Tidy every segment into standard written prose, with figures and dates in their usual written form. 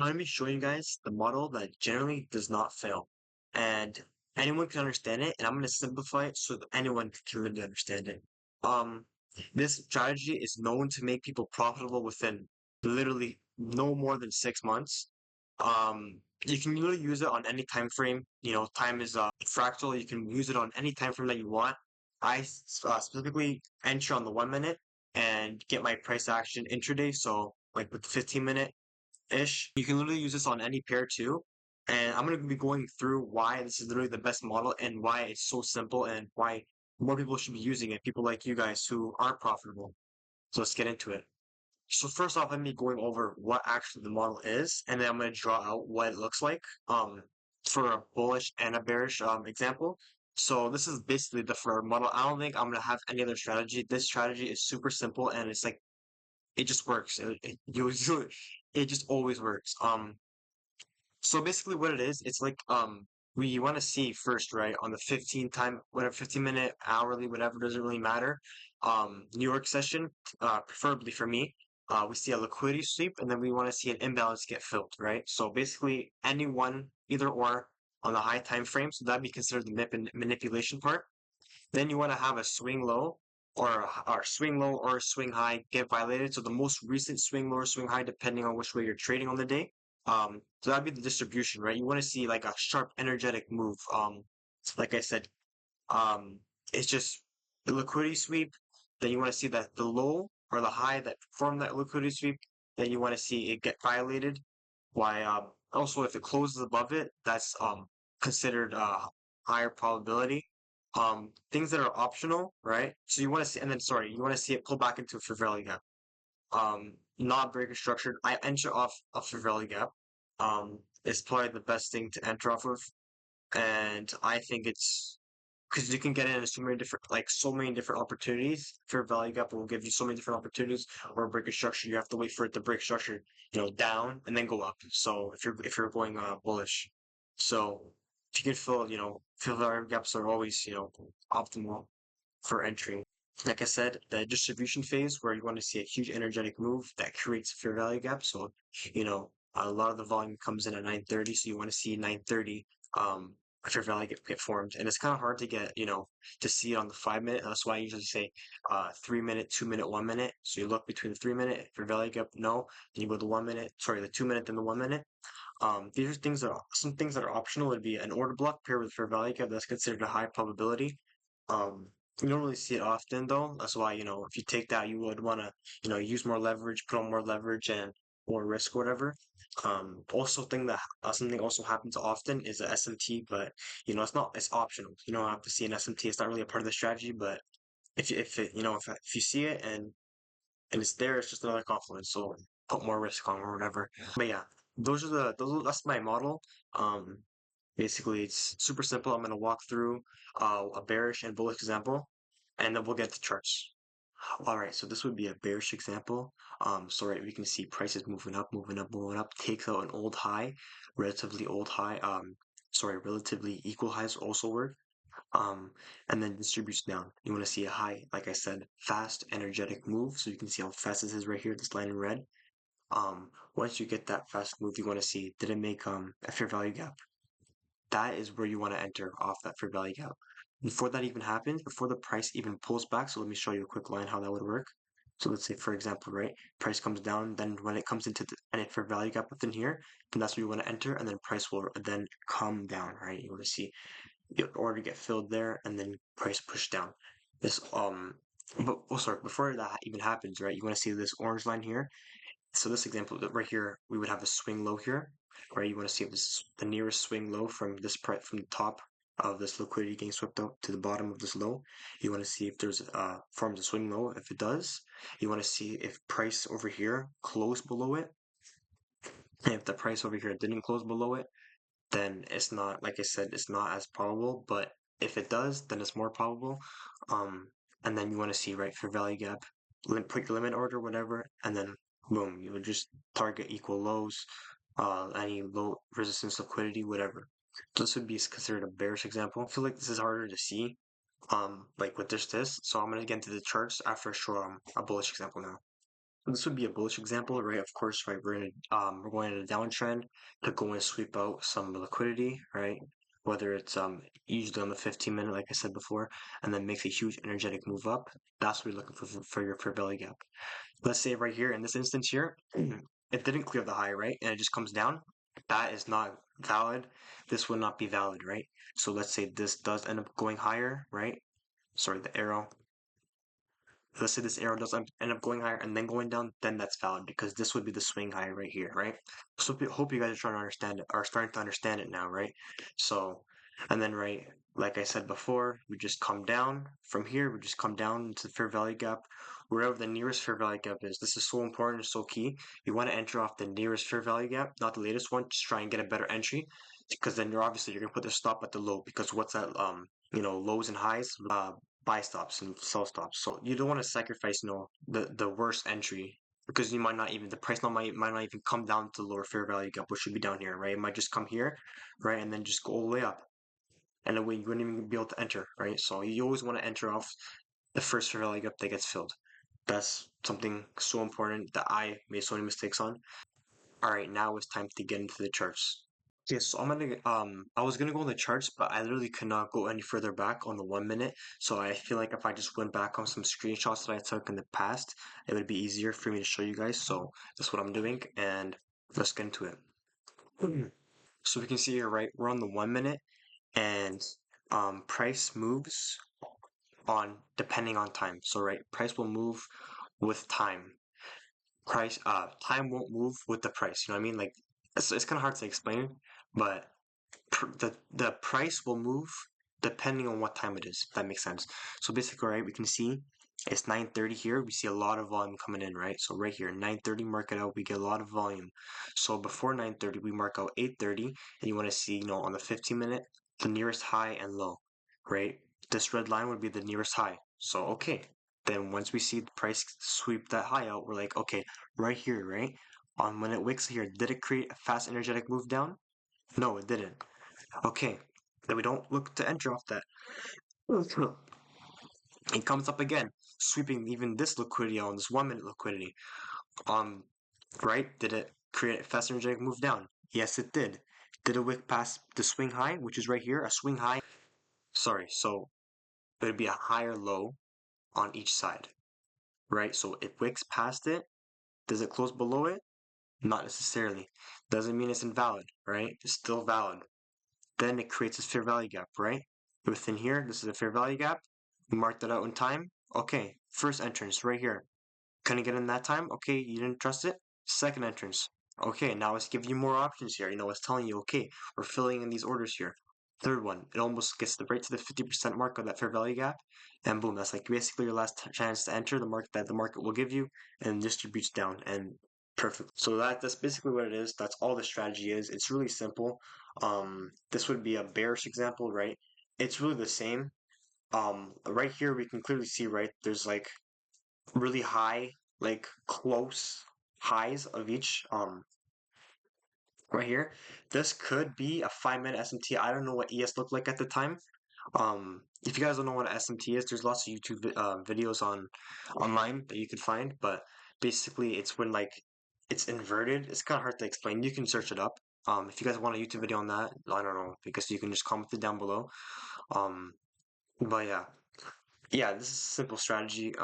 I'm going to be showing you guys the model that generally does not fail. And anyone can understand it, and I'm going to simplify it so that anyone can really understand it. Um, this strategy is known to make people profitable within literally no more than 6 months. You can really use it on any time frame. You know, time is fractal. You can use it on any time frame that you want. I specifically enter on the 1 minute and get my price action intraday. So like with the 15 minute ish. You can literally use this on any pair too. And I'm going to be going through why this is literally the best model and why it's so simple and why more people should be using it. People like you guys who aren't profitable. So let's get into it. So first off, let me going over what actually the model is, and then I'm going to draw out what it looks like for a bullish and a bearish example. So this is basically the for model. I don't think I'm going to have any other strategy. This strategy is super simple and it's like it just works. It just always works. So basically what it is, it's like we want to see first, right, on the 15 time, whatever, 15 minute, hourly, whatever, doesn't really matter. New York session, preferably for me, we see a liquidity sweep, and then we want to see an imbalance get filled, right? So basically any one, either or, on the high time frame, so that'd be considered the manipulation part. Then you want to have a swing low or swing low or swing high get violated. So the most recent swing low or swing high, depending on which way you're trading on the day. So that'd be the distribution, right? You want to see like a sharp, energetic move. Like I said, um, it's just the liquidity sweep. Then you want to see that the low or the high that formed that liquidity sweep. Then you want to see it get violated. Why? Also, if it closes above it, that's considered higher probability. Things that are optional, right? So you want to see, and then sorry, you want to see it pull back into a fair value gap. Not breaker structured. I enter off a fair value gap. It's probably the best thing to enter off of, and I think it's because you can get in so many different, like so many different opportunities. Fair value gap will give you so many different opportunities. Or breaker structure, you have to wait for it to break structure, down and then go up. So if you're going bullish, so if you can fill, fair value gaps are always optimal for entry. Like I said, the distribution phase where you want to see a huge energetic move that creates a fair value gap. So, a lot of the volume comes in at 9:30, so you want to see 9:30 a fair value get formed. And it's kind of hard to get, to see it on the 5 minute. That's why I usually say 3 minute, 2 minute, 1 minute. So you look between the 3 minute, fair value gap, no. Then you go to the 1 minute, sorry, the 2 minute, then the 1 minute. These are some things that are optional would be an order block paired with fair value gap that's considered a high probability. Um, you don't really see it often though. That's why, if you take that, you would want to, use more leverage, put on more leverage and more risk or whatever. Also thing that something also happens often is a SMT, but it's optional. You don't have to see an SMT. It's not really a part of the strategy, but if it, if you see it and it's there, it's just another confluence. So put more risk on or whatever. But yeah, that's my model. Um, Basically, it's super simple. I'm going to walk through a bearish and bullish example, and then we'll get to charts. All right, so this would be a bearish example. So right, we can see prices moving up, moving up, moving up, takes out an old high, relatively old high. Relatively equal highs also work. And then distributes down. You want to see a high, like I said, fast, energetic move. So you can see how fast this is right here, this line in red. Once you get that fast move, you want to see did it make a fair value gap? That is where you want to enter off that fair value gap. Before that even happens, before the price even pulls back, so let me show you a quick line how that would work. So let's say, for example, right, price comes down, then when it comes into any fair value gap within here, then that's where you want to enter, and then price will then come down, right? You want to see the order get filled there, and then price push down. This but oh, sorry, before that even happens, right? You want to see this orange line here. So this example right here, we would have a swing low here, right? You want to see if this is the nearest swing low from this from the top of this liquidity getting swept up to the bottom of this low. You want to see if there's forms a swing low. If it does, you want to see if price over here closed below it. And if the price over here didn't close below it, then it's not, like I said, it's not as probable. But if it does, then it's more probable. Um, and then you want to see right for value gap, put your limit order, whatever, and then boom, you would just target equal lows, any low resistance liquidity, whatever. So this would be considered a bearish example. I feel like this is harder to see, like with this. So I'm gonna get into the charts after I show a bullish example now. This would be a bullish example, right? Of course, right? We're going in a downtrend to go and sweep out some liquidity, right? Whether it's usually on the 15-minute, like I said before, and then makes a huge energetic move up. That's what we're looking for your fair value gap. Let's say right here in this instance here, it didn't clear the high, right? And it just comes down. That is not valid. This would not be valid, right? So let's say this does end up going higher, right? Sorry, the arrow, let's say this arrow does end up going higher and then going down, then that's valid because this would be the swing high right here, right? So hope you guys are trying to understand it, are starting to understand it now, right? So, and then right, like I said before, we just come down from here, we just come down into the fair value gap, wherever the nearest fair value gap is. This is so important, it's so key. You want to enter off the nearest fair value gap, not the latest one. Just try and get a better entry, because then you're gonna put the stop at the low, because what's that lows and highs, buy stops and sell stops. So you don't want to sacrifice, the worst entry, because you might not even, the price might not even come down to the lower fair value gap, which should be down here, right? It might just come here, right, and then just go all the way up, and then you wouldn't even be able to enter, right? So you always want to enter off the first fair value gap that gets filled. That's something so important that I made so many mistakes on. All right, now it's time to get into the charts. Okay, so I was gonna go on the charts, but I literally could not go any further back on the 1 minute. So I feel like if I just went back on some screenshots that I took in the past, it would be easier for me to show you guys. So that's what I'm doing, and let's get into it. So we can see here, right? We're on the 1 minute, and price moves on depending on time. So right, price will move with time. Time won't move with the price. You know what I mean? Like it's kind of hard to explain, but the price will move depending on what time it is, if that makes sense. So basically, right, we can see it's 9:30 here. We see a lot of volume coming in, right? So right here, 9:30, mark it out. We get a lot of volume. So before 9:30, we mark out 8:30, and you want to see, on the 15-minute, the nearest high and low, right? This red line would be the nearest high. So okay, then once we see the price sweep that high out, we're like, okay, right here, right? On when it wicks here, did it create a fast energetic move down? No, it didn't. Okay, then we don't look to enter off that. It comes up again, sweeping even this liquidity on this 1 minute liquidity. Um, right? Did it create a fast energetic move down? Yes, it did. Did it wick past the swing high, which is right here? A swing high. Sorry, so it would be a higher low on each side, right? So it wicks past it. Does it close below it? Not necessarily. Doesn't mean it's invalid, right? It's still valid. Then it creates this fair value gap, right? Within here, this is a fair value gap. We mark that out in time. Okay, first entrance right here. Couldn't get in that time. Okay, you didn't trust it. Second entrance. Okay, now it's giving you more options here. It's telling you, okay, we're filling in these orders here. Third one, it almost gets right to the 50% mark of that fair value gap, and boom, that's like basically your last chance to enter the market that the market will give you, and distributes down, and perfect. So that's basically what it is. That's all the strategy is. It's really simple. This would be a bearish example, right? It's really the same. Right here we can clearly see, right, there's like really high, like close highs of each right here. This could be a 5 minute SMT. I don't know what ES looked like at the time. If you guys don't know what SMT is, there's lots of YouTube videos online that you could find, but basically it's when like it's inverted. It's kind of hard to explain. You can search it up. If you guys want a YouTube video on that, I don't know, because you can just comment it down below. Um, but yeah, this is a simple strategy.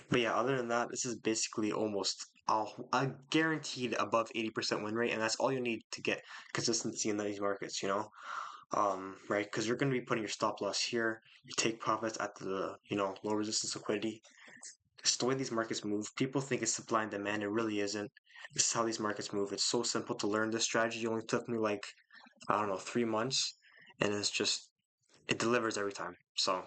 But yeah, other than that, this is basically almost a guaranteed above 80% win rate, and that's all you need to get consistency in these markets, right? Because you're going to be putting your stop loss here, you take profits at the, low resistance liquidity. It's the way these markets move. People think it's supply and demand. It really isn't. This is how these markets move. It's so simple to learn this strategy. It only took me like, I don't know, 3 months, and it delivers every time. So,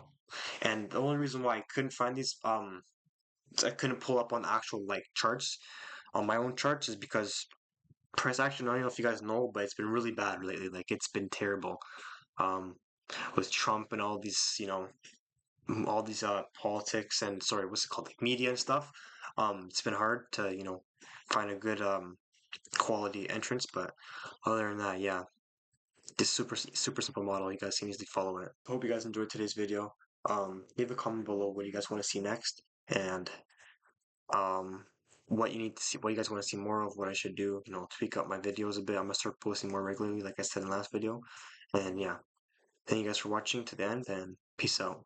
and the only reason why I couldn't find these, I couldn't pull up on the actual like charts on my own charts is because price action, I don't know if you guys know, but it's been really bad lately. Like it's been terrible. Um, with Trump and all these, all these politics and sorry, what's it called, like media and stuff. It's been hard to, find a good quality entrance, but other than that, yeah, this super simple model. You guys can easily follow it. Hope you guys enjoyed today's video. Leave a comment below what you guys want to see next, and um what you need to see, what you guys want to see more of, what I should do, tweak up my videos a bit. I'm gonna start posting more regularly, like I said in the last video. And yeah, thank you guys for watching to the end, and peace out.